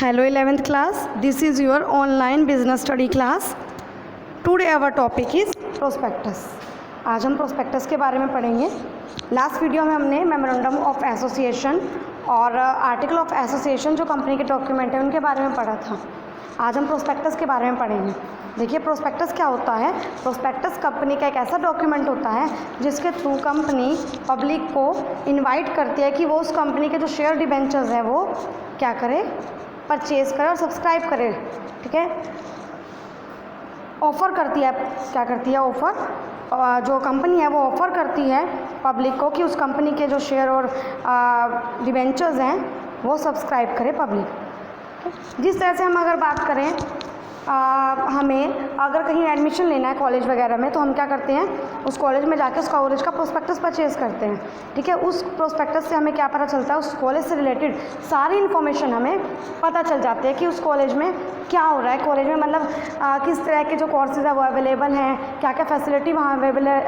Hello 11th class, this is your online business study class. Today our topic is prospectus. आज हम prospectus के बारे में पढ़ेंगे. लास्ट वीडियो में हमने मेमोरेंडम ऑफ एसोसिएशन और आर्टिकल ऑफ एसोसिएशन जो कंपनी के डॉक्यूमेंट हैं उनके बारे में पढ़ा था. आज हम प्रोस्पेक्टस के बारे में पढ़ेंगे. देखिए प्रोस्पेक्टस क्या होता है. प्रोस्पेक्टस कंपनी का एक ऐसा डॉक्यूमेंट होता है जिसके थ्रू कंपनी पब्लिक को इनवाइट करती है कि वो उस कंपनी के जो शेयर डिबेंचर्स है वो क्या करे, परचेज करे और सब्सक्राइब करे. ठीक है, ऑफ़र करती है. क्या करती है? ऑफ़र. जो कंपनी है वो ऑफ़र करती है पब्लिक को कि उस कंपनी के जो शेयर और डिबेंचर्स हैं वो सब्सक्राइब करे पब्लिक. जिस तरह से हम अगर बात करें हमें अगर कहीं एडमिशन लेना है कॉलेज वगैरह में तो हम क्या करते हैं, उस कॉलेज में जाके उस कॉलेज का प्रोस्पेक्टस परचेज़ करते हैं. ठीक है, उस प्रोस्पेक्टस से हमें क्या पता चलता है, उस कॉलेज से रिलेटेड सारी इन्फॉर्मेशन हमें पता चल जाती है कि उस कॉलेज में क्या हो रहा है. कॉलेज में मतलब किस तरह के जो कोर्सेज है वो अवेलेबल हैं, क्या क्या फैसिलिटी वहाँ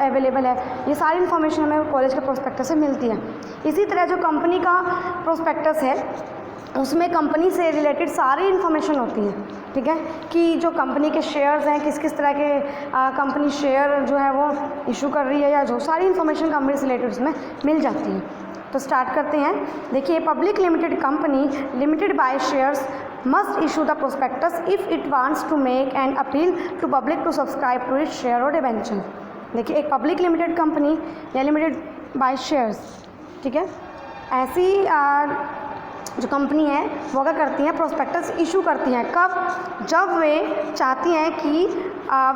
अवेलेबल है, ये सारी इन्फॉर्मेशन हमें कॉलेज के प्रोस्पेक्टस से मिलती है. इसी तरह जो कंपनी का प्रोस्पेक्टस है उसमें कंपनी से रिलेटेड सारी इन्फॉर्मेशन होती है. ठीक है, कि जो कंपनी के शेयर्स हैं किस किस तरह के कंपनी शेयर जो है वो इशू कर रही है, या जो सारी इन्फॉर्मेशन कंपनी से रिलेटेड उसमें मिल जाती है. तो स्टार्ट करते हैं. देखिए, public limited company limited by shares must issue the prospectus if it wants to make an appeal to public to subscribe to it share और डिबेंचर. देखिए, एक पब्लिक लिमिटेड कंपनी या लिमिटेड बाय शेयर्स, ठीक है, ऐसी जो company है वो क्या करती हैं, प्रोस्पेक्टस इशू करती हैं. कब? जब वे चाहती हैं कि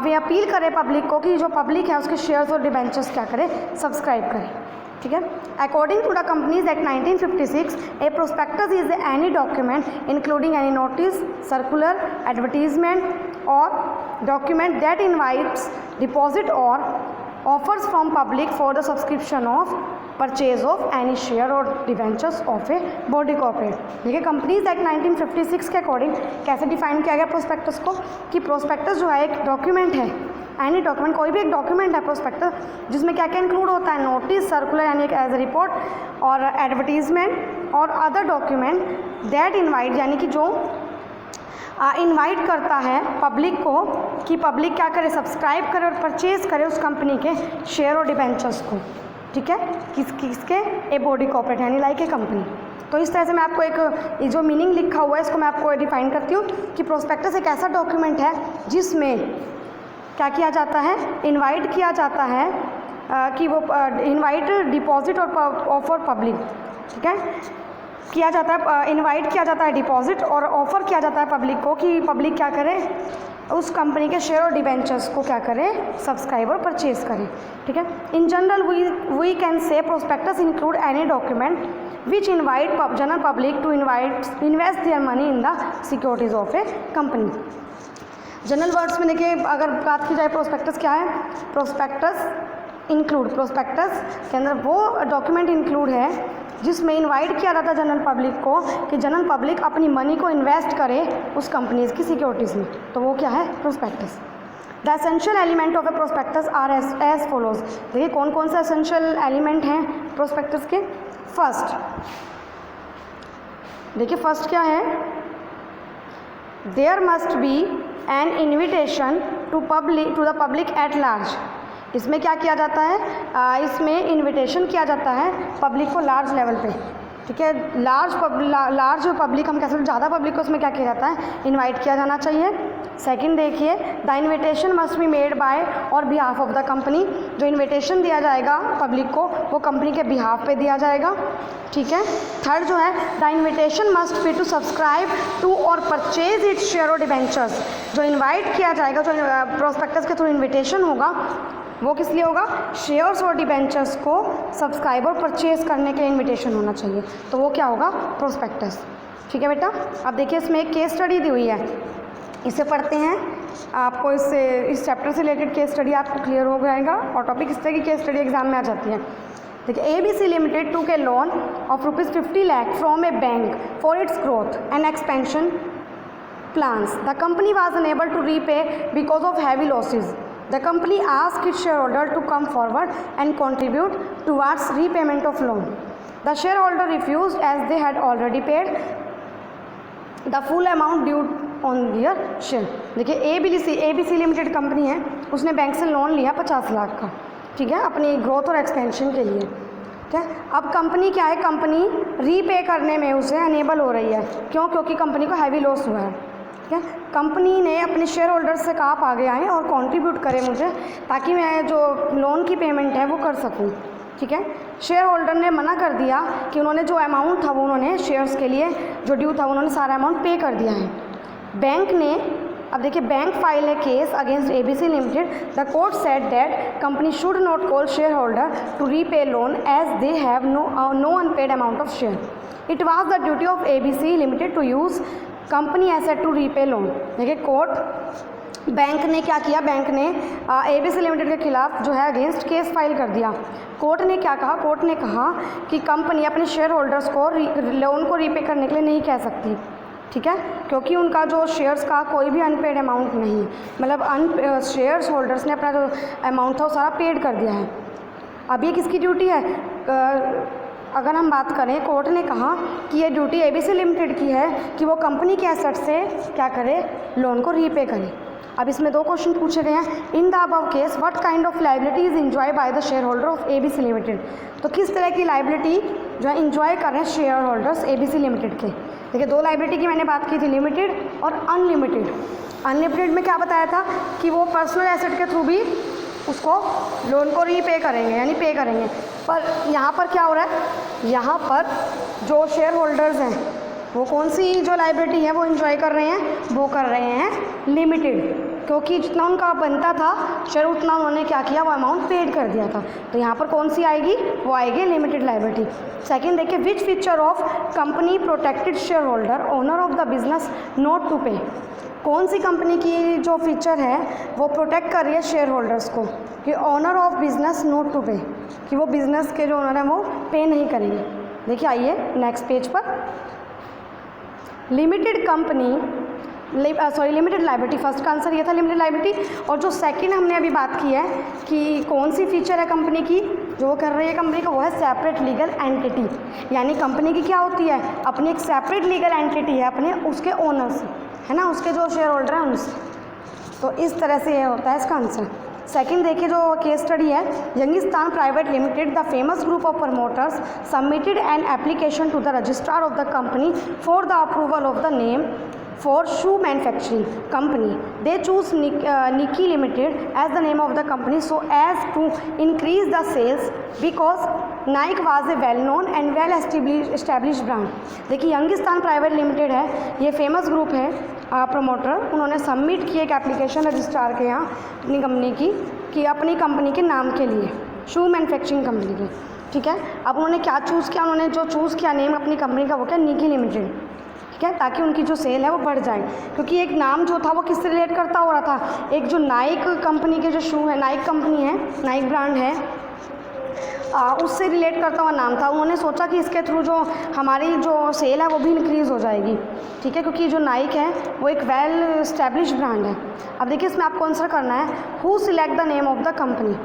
वे अपील करें पब्लिक को कि जो पब्लिक है उसके शेयर्स और डिबेंचर्स क्या करें, सब्सक्राइब करें. ठीक है, according to the companies act 1956 a prospectus is any document including any notice, circular, advertisement और डॉक्यूमेंट दैट इनवाइट्स डिपॉजिट और offers from public for the subscription of purchase of any share और debentures of a body corporate. देखिए, companies act 1956 के according कैसे define किया गया prospectus को, कि प्रोस्पेक्टस जो है एक डॉक्यूमेंट है, एनी डॉक्यूमेंट, कोई भी एक डॉक्यूमेंट है प्रोस्पेक्टस, जिसमें क्या क्या इंक्लूड होता है, नोटिस, सर्कुलर यानी एक एज ए रिपोर्ट और एडवर्टीजमेंट और अदर डॉक्यूमेंट दैट इनवाइट यानी कि जो इनवाइट करता है पब्लिक को कि पब्लिक क्या करे, सब्सक्राइब करे और परचेज़ करे उस कंपनी के शेयर और डिबेंचर्स को. ठीक है, किसके? ए बॉडी कॉर्पोरेट यानी लाइक ए कंपनी. तो इस तरह से मैं आपको एक जो मीनिंग लिखा हुआ है इसको मैं आपको डिफाइन करती हूँ कि प्रोस्पेक्टस एक ऐसा डॉक्यूमेंट है जिसमें क्या किया जाता है, इनवाइट किया जाता है कि वो इनवाइट डिपॉजिट और ऑफर पब्लिक. ठीक है, किया जाता है, इनवाइट किया जाता है डिपॉजिट और ऑफ़र किया जाता है पब्लिक को कि पब्लिक क्या करे, उस कंपनी के शेयर और डिबेंचर्स को क्या करें, सब्सक्राइब और परचेज करें. ठीक है, in general we can say prospectus include any document which invite general public to invest their money in the securities of a company. General words में देखिए अगर बात की जाए प्रोस्पेक्टस क्या है, प्रोस्पेक्टस प्रोस्पेक्टस के अंदर वो डॉक्यूमेंट इंक्लूड है जिसमें इनवाइट किया जाता है जनरल पब्लिक को कि जनरल पब्लिक अपनी मनी को इन्वेस्ट करे उस कंपनीज़ की सिक्योरिटीज़ में. तो वो क्या है, prospectus. The essential element of a prospectus are as follows. देखिए कौन कौन से एसेंशियल एलिमेंट हैं प्रोस्पेक्टस के. फर्स्ट, देखिए फर्स्ट क्या है, there must be an invitation to the public at large. इसमें क्या किया जाता है, इसमें इनविटेशन किया जाता है पब्लिक को लार्ज लेवल पे. ठीक है, लार्ज पब्लिक हम कह सकते हैं, ज़्यादा पब्लिक को उसमें क्या किया जाता है, इनवाइट किया जाना चाहिए. सेकंड देखिए, the invitation must be made by और बिहाफ ऑफ द कंपनी. जो इनविटेशन दिया जाएगा पब्लिक को वो कंपनी के बिहाफ पे दिया जाएगा. ठीक है, थर्ड जो है, the invitation must be to subscribe to और परचेज इट शेयर और डिबेंचर्स. जो इन्वाइट किया जाएगा, जो प्रोस्पेक्टस के थ्रू इन्विटेशन होगा वो किस लिए होगा, शेयर्स और डिबेंचर्स को सब्सक्राइब और परचेज करने के लिए इन्विटेशन होना चाहिए. तो वो क्या होगा, प्रोस्पेक्टस. ठीक है बेटा, अब देखिए इसमें एक केस स्टडी दी हुई है, इसे पढ़ते हैं. आपको इस चैप्टर से रिलेटेड केस स्टडी आपको क्लियर हो जाएगा और टॉपिक इस तरह की केस स्टडी एग्जाम में आ जाती है. देखिए, ABC limited took a loan of ₹50 lakh from a bank for its growth and expansion plans. The company was unable to repay because of heavy losses. The company asked its shareholder to come forward and contribute towards repayment of loan. The shareholder refused as they had already paid the full amount due on their share. देखिए ABC limited company है, उसने bank से loan लिया 50 लाख का, ठीक है, अपनी growth और एक्सपेंशन के लिए। ठीक है, अब कंपनी क्या है, कंपनी रीपे करने में उसे अनेबल हो रही है। क्यों? क्योंकि कंपनी को हैवी लॉस हुआ है। ठीक है, कंपनी ने अपने शेयर होल्डर्स से कहा आप आगे आएँ और कंट्रीब्यूट करें मुझे, ताकि मैं जो लोन की पेमेंट है वो कर सकूं। ठीक है, शेयर होल्डर ने मना कर दिया कि उन्होंने जो अमाउंट था वो उन्होंने शेयर्स के लिए जो ड्यू था उन्होंने सारा अमाउंट पे कर दिया है। बैंक ने, अब देखिए, bank file a case against ABC limited. The court said that company should not call share holder to repay loan as they have no unpaid amount of share. It was the duty of ABC limited to use company asset to repay loan. देखिए, court, bank ने क्या किया, bank ने ABC limited के खिलाफ जो है against case file कर दिया। कोर्ट ने क्या कहा, कोर्ट ने कहा कि कंपनी अपने शेयर होल्डर्स को लोन को रीपे करने के लिए नहीं कह सकती। ठीक है, क्योंकि उनका जो शेयर्स का कोई भी अनपेड अमाउंट नहीं, मतलब शेयर्स होल्डर्स ने अपना जो अमाउंट था वो सारा पेड कर दिया है। अब ये किसकी ड्यूटी है? अगर हम बात करें, कोर्ट ने कहा कि ये ड्यूटी ABC लिमिटेड की है कि वो कंपनी के एसेट से क्या करे, लोन को रीपे करे। अब इसमें 2 क्वेश्चन पूछे गए हैं। In the above case what kind of liability is enjoy by the share holder of ABC limited. तो किस तरह की लाइबिलिटी जो है इंजॉय कर रहे हैं शेयर होल्डर्स ABC लिमिटेड के। देखिए, 2 लाइबिलिटी की मैंने बात की थी, लिमिटेड और अनलिमिटेड। अनलिमिटेड में क्या बताया था कि वो पर्सनल एसेट के थ्रू भी उसको लोन को रीपे करेंगे, यानी पे करेंगे। पर यहाँ पर क्या हो रहा है, यहाँ पर जो शेयर होल्डर्स हैं वो कौन सी जो लाइबिलिटी है वो एंजॉय कर रहे हैं, वो कर रहे हैं लिमिटेड, क्योंकि जितना उनका बनता था शेयर उतना उन्होंने क्या किया, वो अमाउंट पेड कर दिया था। तो यहाँ पर कौन सी आएगी, वो आएगी लिमिटेड लाइबिलिटी। सेकंड देखिए, which feature of company protected share holder owner of the business not to pay. कौन सी कंपनी की जो फीचर है वो प्रोटेक्ट कर रही है शेयर होल्डर्स को कि owner of business not to pay, कि वो बिजनेस के जो ओनर हैं वो पे नहीं करेंगे। देखिए, आइए नेक्स्ट पेज पर। Limited company, limited liability, first का आंसर ये था लिमिटेड लाइबिलिटी। और जो सेकंड हमने अभी बात की है कि कौन सी फीचर है कंपनी की जो वो कर रही है कंपनी का, वो है सेपरेट लीगल एंटिटी। यानी कंपनी की क्या होती है, अपनी एक सेपरेट लीगल एंटिटी है अपने उसके ओनर्स, है ना, उसके जो शेयर होल्डर हैं उनसे। तो इस तरह से ये होता है इसका आंसर। सेकंड देखिए, जो केस स्टडी है, Youngistan private limited, the famous group of promoters submitted an application to the registrar of the company for the approval of the name for shoe manufacturing company. They choose Nikki Limited as the name of the company so as to increase the sales because Nike was a well known and well established brand. देखिए, Youngistan private limited है, ये famous group है promoter, उन्होंने submit की एक application registrar के यहाँ अपनी कंपनी की, कि अपनी कंपनी के नाम के लिए, शू मैन्युफैक्चरिंग कंपनी के। ठीक है, अब उन्होंने क्या चूज़ किया, उन्होंने जो चूज़ किया नेम अपनी कंपनी का वो क्या, निकी लिमिटेड। ठीक है, ताकि उनकी जो सेल है वो बढ़ जाए, क्योंकि एक नाम जो था वो किससे रिलेट करता हो रहा था, एक जो नाइक कंपनी के जो शू है, नाइक कंपनी है, नाइक ब्रांड है, उससे रिलेट करता हुआ नाम था। उन्होंने सोचा कि इसके थ्रू जो हमारी जो सेल है वो भी इंक्रीज़ हो जाएगी। ठीक है, क्योंकि जो नाइक है वो एक वेल एस्टैब्लिश ब्रांड है। अब देखिए, इसमें आपको आंसर करना है, who select the name of the company.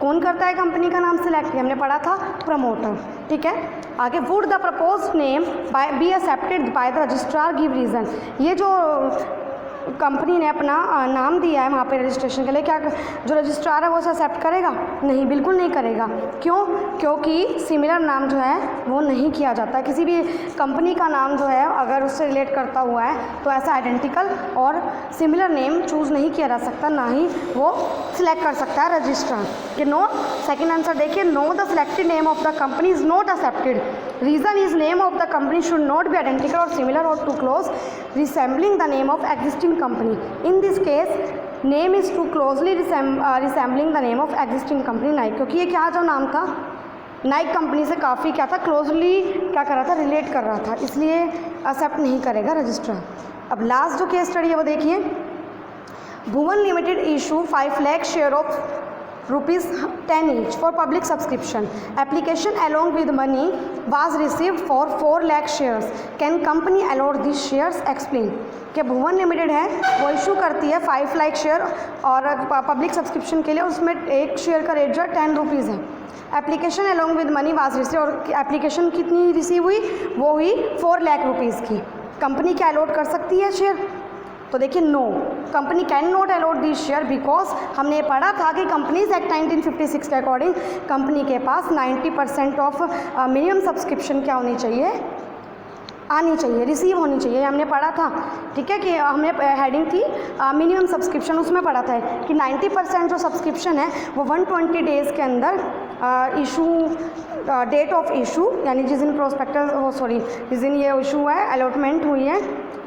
कौन करता है कंपनी का नाम सिलेक्ट, हमने पढ़ा था प्रमोटर। ठीक है, आगे, would the proposed name by be accepted by the registrar give reason. ये जो कंपनी ने अपना नाम दिया है वहाँ पे रजिस्ट्रेशन के लिए, क्या जो रजिस्ट्रार है वो उसे एक्सेप्ट करेगा? नहीं, बिल्कुल नहीं करेगा। क्यों? क्योंकि सिमिलर नाम जो है वो नहीं किया जाता। किसी भी कंपनी का नाम जो है अगर उससे रिलेट करता हुआ है तो ऐसा आइडेंटिकल और सिमिलर नेम चूज़ नहीं किया जा सकता, ना ही वो सिलेक्ट कर सकता है रजिस्ट्रार। कि नो, सेकेंड आंसर देखिए, no the selected name of the company is not accepted. Reason is name of the company should not be identical और सिमिलर और too close resembling the name of existing company. In this case, name is too closely resembling the name of existing company Nike, क्योंकि ये क्या जो नाम था Naik company से काफ़ी क्या था, क्लोजली क्या कर रहा था, रिलेट कर रहा था, इसलिए एक्सेप्ट नहीं करेगा रजिस्ट्रार। अब लास्ट जो केस स्टडी है वो देखिए, Bhuvan limited issue 5 lakh share of ₹10 each for public subscription. Application along with money was received for 4 lakh shares. Can company allot these shares? Explain. कि भुवन लिमिटेड है वो इशू करती है 5 लाख शेयर और पब्लिक सब्सक्रिप्शन के लिए, उसमें एक शेयर का रेट जो है ₹10 है। Application along with money was receive, और एप्लीकेशन कितनी रिसीव हुई, वो हुई ₹4 लाख की। कंपनी क्या अलॉट कर सकती है शेयर? तो देखिए no, company can not allot this share because हमने पढ़ा था कि कंपनीज एक्ट 1956 के अकॉर्डिंग कंपनी के पास 90% ऑफ मिनिमम सब्सक्रिप्शन क्या होनी चाहिए, आनी चाहिए, रिसीव होनी चाहिए, हमने पढ़ा था। ठीक है कि हमने हेडिंग थी मिनिमम सब्सक्रिप्शन, उसमें पढ़ा था कि 90% जो सब्सक्रिप्शन है वो 120 डेज़ के अंदर इशू, डेट ऑफ इशू यानी जिस दिन प्रोस्पेक्टस जिस दिन ये इशू है, अलॉटमेंट हुई है,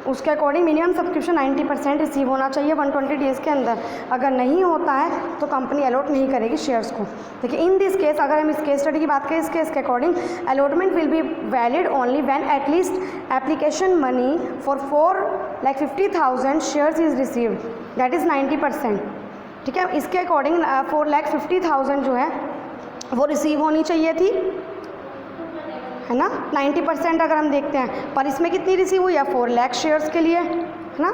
उसके अकॉर्डिंग मिनिमम सब्सक्रिप्शन 90% रिसीव होना चाहिए 120 डेज़ के अंदर। अगर नहीं होता है तो कंपनी अलॉट नहीं करेगी शेयर्स को। देखिए इन दिस केस, अगर हम इस केस स्टडी की बात करें, इस केस के according allotment will be valid only when at least application money for 4,50,000 shares is received, that is 90%। ठीक है, इसके अकॉर्डिंग 4,50,000 जो है वो रिसीव होनी चाहिए थी, है ना। 90% अगर हम देखते हैं, पर इसमें कितनी रिसीव हुई है? 4 लाख शेयर्स के लिए, है ना,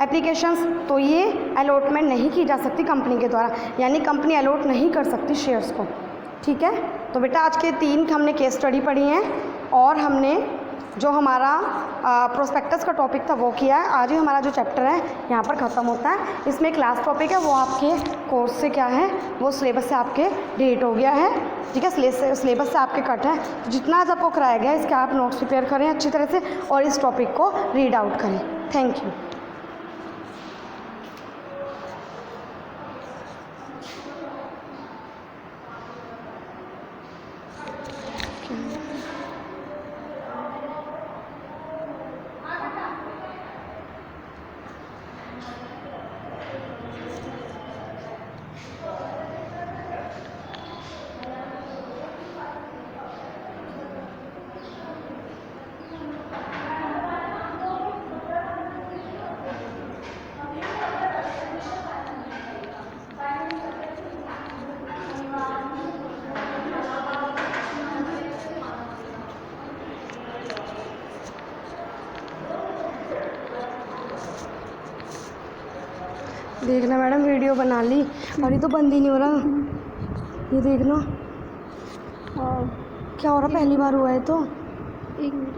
एप्लीकेशंस। तो ये अलॉटमेंट नहीं की जा सकती कंपनी के द्वारा, यानी कंपनी अलॉट नहीं कर सकती शेयर्स को। ठीक है, तो बेटा आज के 3 हमने केस स्टडी पढ़ी हैं और हमने जो हमारा प्रोस्पेक्टस का टॉपिक था वो किया है। आज ही हमारा जो चैप्टर है यहाँ पर ख़त्म होता है। इसमें क्लास टॉपिक है वो आपके कोर्स से क्या है, वो सिलेबस से आपके डिलीट हो गया है। ठीक है, सिलेबस से आपके कट है। तो जितना आज आपको कराया गया इसके आप नोट्स प्रिपेयर करें अच्छी तरह से और इस टॉपिक को रीड आउट करें। Thank you. देखना मैडम, वीडियो बना ली और ये तो बंद ही नहीं हो रहा। ये देखना क्या हो रहा, पहली बार हुआ है तो।